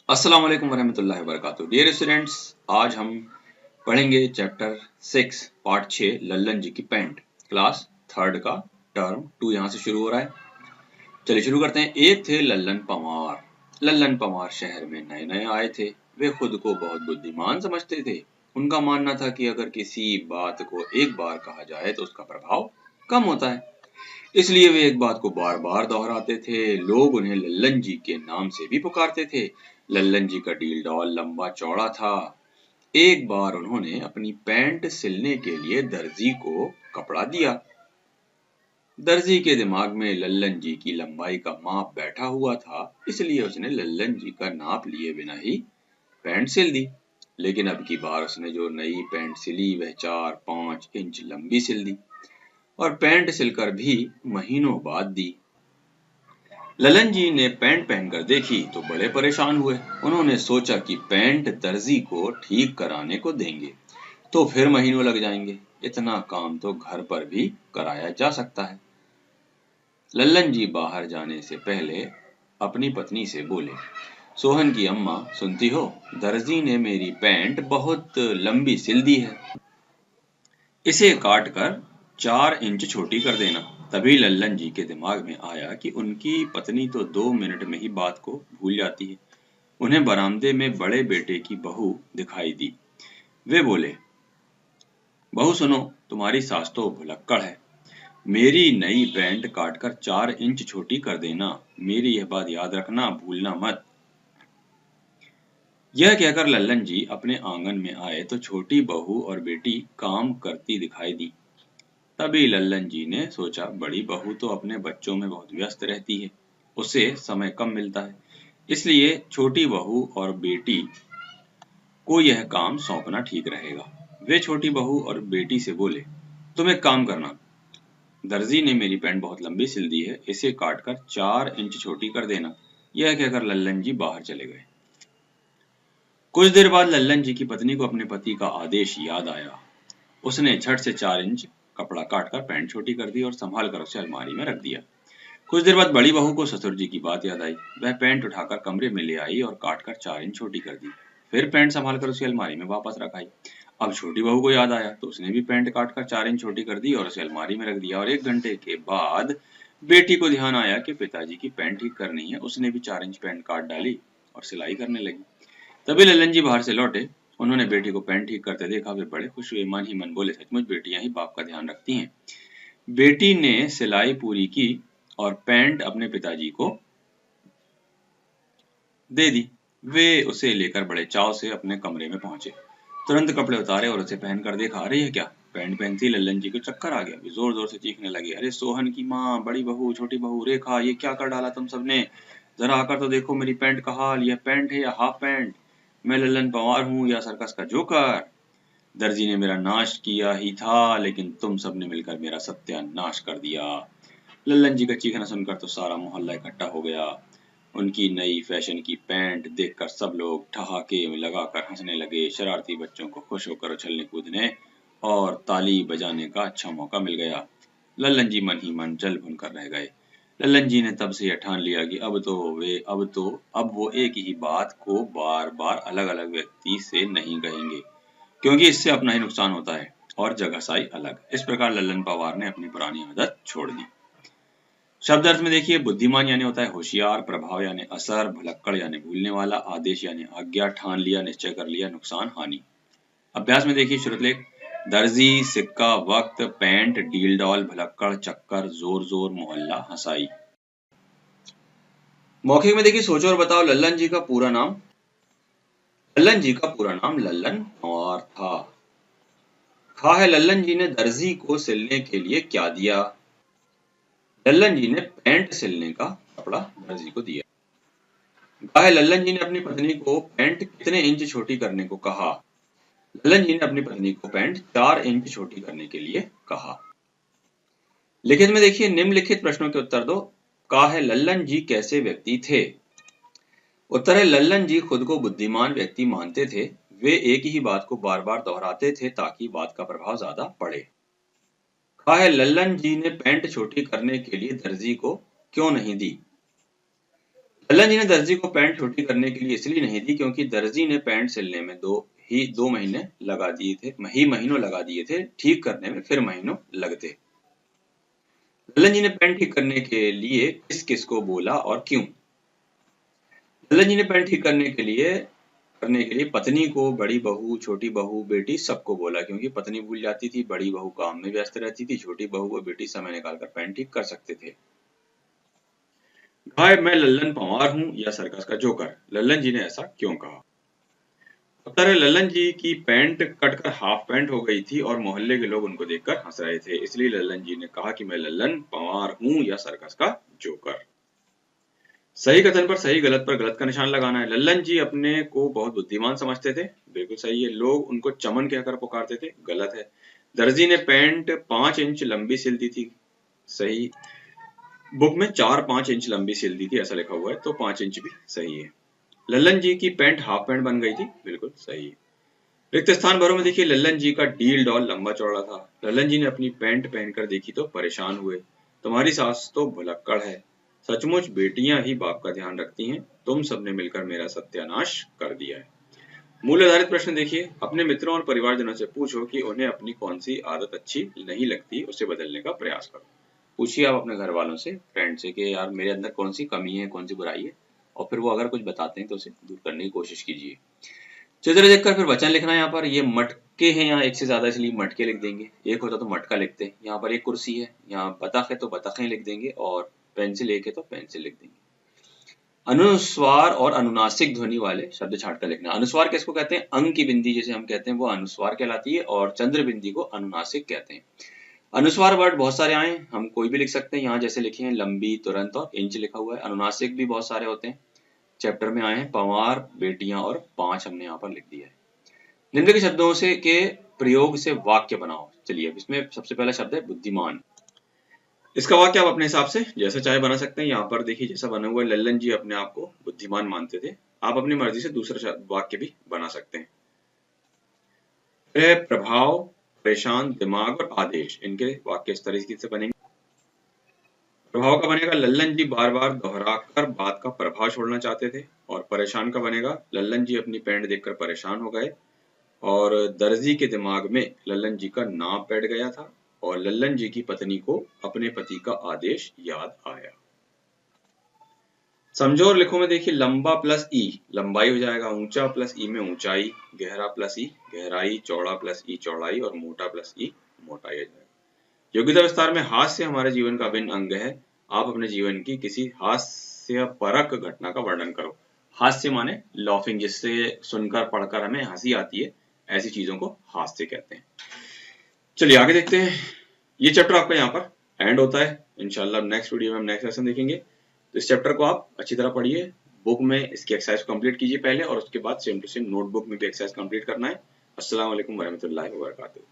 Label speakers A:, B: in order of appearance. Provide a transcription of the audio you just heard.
A: अस्सलाम वालेकुम वरहमतुल्लाहि वबरकातुहू। डियर स्टूडेंट्स, आज हम पढ़ेंगे चैप्टर 6 पार्ट 6 लल्लन जी की पेंट, क्लास थर्ड का टर्म 2 यहाँ से शुरू हो रहा है। चलिए शुरू करते हैं। एक थे लल्लन पंवार। लल्लन पंवार शहर में नए नए आए थे। वे खुद को बहुत बुद्धिमान समझते थे। उनका मानना था कि अगर किसी बात को एक बार कहा जाए तो उसका प्रभाव कम होता है, इसलिए वे एक बात को बार बार दोहराते थे। लोग उन्हें लल्लन जी के नाम से भी पुकारते थे। लल्लन जी का डील डॉल लंबा चौड़ा था। एक बार उन्होंने अपनी पैंट सिलने के लिए दर्जी को कपड़ा दिया। दर्जी के दिमाग में लल्लन जी की लंबाई का माप बैठा हुआ था, इसलिए उसने लल्लन जी का नाप लिए बिना ही पैंट सिल दी। लेकिन अब की बार उसने जो नई पैंट सिली वह 4-5 इंच लंबी सिल दी और पैंट सिलकर भी महीनों बाद दी। ललन जी ने पैंट पहनकर देखी तो बड़े परेशान हुए। उन्होंने सोचा कि पैंट दर्जी को ठीक कराने को देंगे तो फिर महीनों लग जाएंगे। इतना काम तो घर पर भी कराया जा सकता है। लल्लन जी बाहर जाने से पहले अपनी पत्नी से बोले, सोहन की अम्मा, सुनती हो, दर्जी ने मेरी पैंट बहुत लंबी सिल दी है, इसे काट कर 4 इंच छोटी कर देना। तभी लल्लन जी के दिमाग में आया कि उनकी पत्नी तो 2 मिनट में ही बात को भूल जाती है। उन्हें बरामदे में बड़े बेटे की बहू दिखाई दी। वे बोले, बहू सुनो, तुम्हारी सास तो भुलक्कड़ है। मेरी नई पैंट काटकर 4 इंच छोटी कर देना। मेरी यह बात याद रखना, भूलना मत। यह कहकर लल्लन जी अपने आंगन में आए तो छोटी बहू और बेटी काम करती दिखाई दी। तभी लल्लन जी ने सोचा, बड़ी बहू तो अपने बच्चों में बहुत व्यस्त रहती है, उसे समय कम मिलता है, इसलिए छोटी बहू और बेटी को यह काम सौंपना ठीक रहेगा। वे छोटी बहू और बेटी से बोले, तुम एक काम करना, दर्जी ने मेरी पैंट बहुत लंबी सिल दी है, इसे काटकर 4 इंच छोटी कर देना। यह कहकर लल्लन जी बाहर चले गए। कुछ देर बाद लल्लन जी की पत्नी को अपने पति का आदेश याद आया। उसने झट से 4 इंच कपड़ा काटकर पैंट छोटी कर दी और संभाल कर उसे अलमारी में रख दिया। कुछ देर बाद बड़ी बहू को ससुर जी की बात याद आई। वह पैंट उठाकर कमरे में ले आई और काटकर 4 इंच छोटी कर दी। फिर पैंट संभाल कर उसे अलमारी में वापस रख आई। अब छोटी बहू को याद आया तो उसने भी पैंट काटकर 4 इंच छोटी कर दी और उसे अलमारी में रख दिया। और 1 घंटे के बाद बेटी को ध्यान आया कि पिताजी की पैंट ठीक करनी है। उसने भी 4 इंच पैंट काट डाली और सिलाई करने लगी। तभी लल्लन जी बाहर से लौटे। उन्होंने बेटी को पैंट ठीक करते देखा। वे बड़े खुश हुए, मन ही मन बोले, सचमुच बेटियां ही बाप का ध्यान रखती हैं। बेटी ने सिलाई पूरी की और पैंट अपने पिताजी को दे दी। वे उसे लेकर बड़े चाव से अपने कमरे में पहुंचे। तुरंत कपड़े उतारे और उसे पहनकर देखा। अरे ये क्या! पैंट पहनती लल्लन जी को चक्कर आ गया। वे जोर जोर से चीखने लगे, अरे सोहन की माँ, बड़ी बहू, छोटी बहू, रेखा, ये क्या कर डाला तुम सबने? जरा आकर तो देखो मेरी पैंट का हाल। यह पैंट है या हाफ पैंट? मैं लल्लन पंवार हूँ या सर्कस का जोकर? दर्जी ने मेरा नाश किया ही था, लेकिन तुम सबने मिलकर मेरा सत्यानाश कर दिया। लल्लन जी का चीखना सुनकर तो सारा मोहल्ला इकट्ठा हो गया। उनकी नई फैशन की पैंट देखकर सब लोग ठहाके लगाकर हंसने लगे। शरारती बच्चों को खुश होकर उछलने कूदने और ताली बजाने का अच्छा मौका मिल गया। लल्लन जी मन ही मन जल भुन कर रह गए। लल्लन जी ने तब से यह ठान लिया कि अब वो एक ही बात को बार बार अलग अलग व्यक्ति से नहीं कहेंगे, क्योंकि इससे अपना ही नुकसान होता है और जगहसाई अलग। इस प्रकार लल्लन पंवार ने अपनी पुरानी आदत छोड़ दी। शब्द अर्थ में देखिए, बुद्धिमान यानी होता है होशियार, प्रभाव यानी असर, भुलक्कड़ यानी भूलने वाला, आदेश यानी आज्ञा, ठान लिया, निश्चय कर लिया, नुकसान, हानि। अभ्यास में देखिए, शुरुआत, दर्जी, सिक्का, वक्त, पैंट, डील डॉल, भुलक्कड़, चक्कर, जोर जोर, मोहल्ला, हंसाई। मौखिक में देखिए, सोचो और बताओ, लल्लन जी का पूरा नाम? लल्लन जी का पूरा नाम लल्लन पंवार था। खा है, लल्लन जी ने दर्जी को सिलने के लिए क्या दिया? लल्लन जी ने पैंट सिलने का कपड़ा दर्जी को दिया। गा है, लल्लन जी ने अपनी पत्नी को पैंट कितने इंच छोटी करने को कहा? लल्लन जी ने अपनी पत्नी को पैंट 4 इंच छोटी करने के लिए कहा। लिखित में देखिए, निम्नलिखित प्रश्नों के उत्तर दो। का है, लल्लन जी कैसे व्यक्ति थे? उत्तर है, लल्लन जी खुद को बुद्धिमान व्यक्ति मानते थे। वे एक ही बात को बार बार दोहराते थे ताकि बात का प्रभाव ज्यादा पड़े। खा है, लल्लन जी ने पैंट छोटी करने के लिए दर्जी को क्यों नहीं दी? लल्लन जी ने दर्जी को पैंट छोटी करने के लिए इसलिए नहीं दी क्योंकि दर्जी ने पैंट सिलने में दो महीने लगा दिए थे, महीनों लगा दिए थे, ठीक करने में फिर महीनों लगते। लल्लन जी ने पैंट ठीक करने के लिए किस किस को बोला और क्यों? लल्लन जी ने पैंट ठीक करने के लिए पत्नी को, बड़ी बहू, छोटी बहू, बेटी सबको बोला क्योंकि पत्नी भूल जाती थी, बड़ी बहू काम में व्यस्त रहती थी, छोटी बहू और बेटी समय निकालकर पैंट ठीक कर सकते थे। हाय मैं लल्लन पंवार हूँ या सर्कस का जोकर, लल्लन जी ने ऐसा क्यों कहा? उत्तर है लल्लन जी की पैंट कटकर हाफ पैंट हो गई थी और मोहल्ले के लोग उनको देखकर हंस रहे थे, इसलिए लल्लन जी ने कहा कि मैं लल्लन पंवार हूँ या सर्कस का जोकर। सही कथन पर सही, गलत पर गलत का निशान लगाना है। लल्लन जी अपने को बहुत बुद्धिमान समझते थे, बिल्कुल सही है। लोग उनको चमन कहकर पुकारते थे, गलत है। दर्जी ने पैंट 5 इंच लंबी सिल दी थी, सही। बुक में 4-5 इंच लंबी सिल दी थी ऐसा लिखा हुआ है, तो 5 इंच भी सही है। लल्लन जी की पैंट हाफ पैंट बन गई थी, बिल्कुल सही है। रिक्त स्थान भरो में देखिए, लल्लन जी का डील डॉल लंबा चौड़ा था। लल्लन जी ने अपनी पैंट पहनकर देखी तो परेशान हुए। तुम्हारी सास तो भुलक्कड़ है, सचमुच बेटियां ही बाप का ध्यान रखती हैं, तुम सबने मिलकर मेरा सत्यानाश कर दिया है। मूल आधारित प्रश्न देखिए, अपने मित्रों और परिवारजनों से पूछो कि उन्हें अपनी कौन सी आदत अच्छी नहीं लगती, उसे बदलने का प्रयास करो। पूछिए आप अपने घर वालों से, फ्रेंड से कि यार मेरे अंदर कौन सी कमी है, कौन सी बुराई है, और फिर वो अगर कुछ बताते हैं तो उसे दूर करने की कोशिश कीजिए। चित्र देखकर फिर वचन लिखना है। यहाँ पर ये मटके हैं, यहाँ एक से ज्यादा इसलिए मटके लिख देंगे, एक होता तो मटका लिखते हैं। यहाँ पर एक कुर्सी है, यहाँ बतख है तो बतखें लिख देंगे, और पेंसिल एक है तो पेंसिल लिख देंगे। अनुस्वार और अनुनासिक ध्वनि वाले शब्द छांट कर लिखना। अनुस्वार किसको कहते हैं? अंग की बिंदी जिसे हम कहते हैं वो अनुस्वार कहलाती है, और चंद्र बिंदी को अनुनासिक कहते हैं। अनुस्वार वर्ड बहुत सारे आए, हम कोई भी लिख सकते हैं। यहाँ जैसे लिखे हैं लंबी, तुरंत और इंच लिखा हुआ है। अनुनासिक भी बहुत सारे होते हैं, चैप्टर में आए हैं, पंवार, बेटियां और 5 हमने यहाँ पर लिख दिया है। निम्न के शब्दों से के प्रयोग से वाक्य बनाओ। चलिए अब इसमें सबसे पहला शब्द है बुद्धिमान। इसका वाक्य आप अपने हिसाब से जैसा चाहे बना सकते हैं। यहाँ पर देखिए जैसा बना हुआ है, लल्लन जी अपने आप को बुद्धिमान मानते थे। आप अपनी मर्जी से दूसरा वाक्य भी बना सकते हैं। प्रभाव, परेशान, दिमाग और आदेश, इनके वाक्य इस तरीके से बनेंगे। प्रभाव का बनेगा लल्लन जी बार बार दोहराकर बात का प्रभाव छोड़ना चाहते थे। और परेशान का बनेगा लल्लन जी अपनी पैंट देखकर परेशान हो गए। और दर्जी के दिमाग में लल्लन जी का नाम बैठ गया था, और लल्लन जी की पत्नी को अपने पति का आदेश याद आया। समझो और लिखो में देखिए, लंबा प्लस ई लंबाई हो जाएगा, ऊंचा प्लस ई में ऊंचाई, गहरा प्लस ई गहराई, चौड़ा प्लस ई चौड़ाई, और मोटा प्लस ई मोटाई हो जाएगा। योग्यता विस्तार में हास्य हमारे जीवन का अभिन्न अंग है। आप अपने जीवन की किसी हास्यपरक घटना का वर्णन करो। हास्य माने लॉफिंग, जिससे सुनकर पढ़कर हमें हंसी आती है, ऐसी चीजों को हास्य कहते हैं। चलिए आगे देखते हैं। ये चैप्टर आपका यहाँ पर एंड होता है। इंशाल्लाह नेक्स्ट वीडियो में हम नेक्स्ट लेसन देखेंगे। तो इस चैप्टर को आप अच्छी तरह पढ़िए, बुक में इसकी एक्सरसाइज कंप्लीट कीजिए पहले, और उसके बाद सेम टू सेम नोटबुक में भी एक्सरसाइज कंप्लीट करना है। अस्सलाम वालेकुम वरहमतुल्लाहि वबरकातुहू।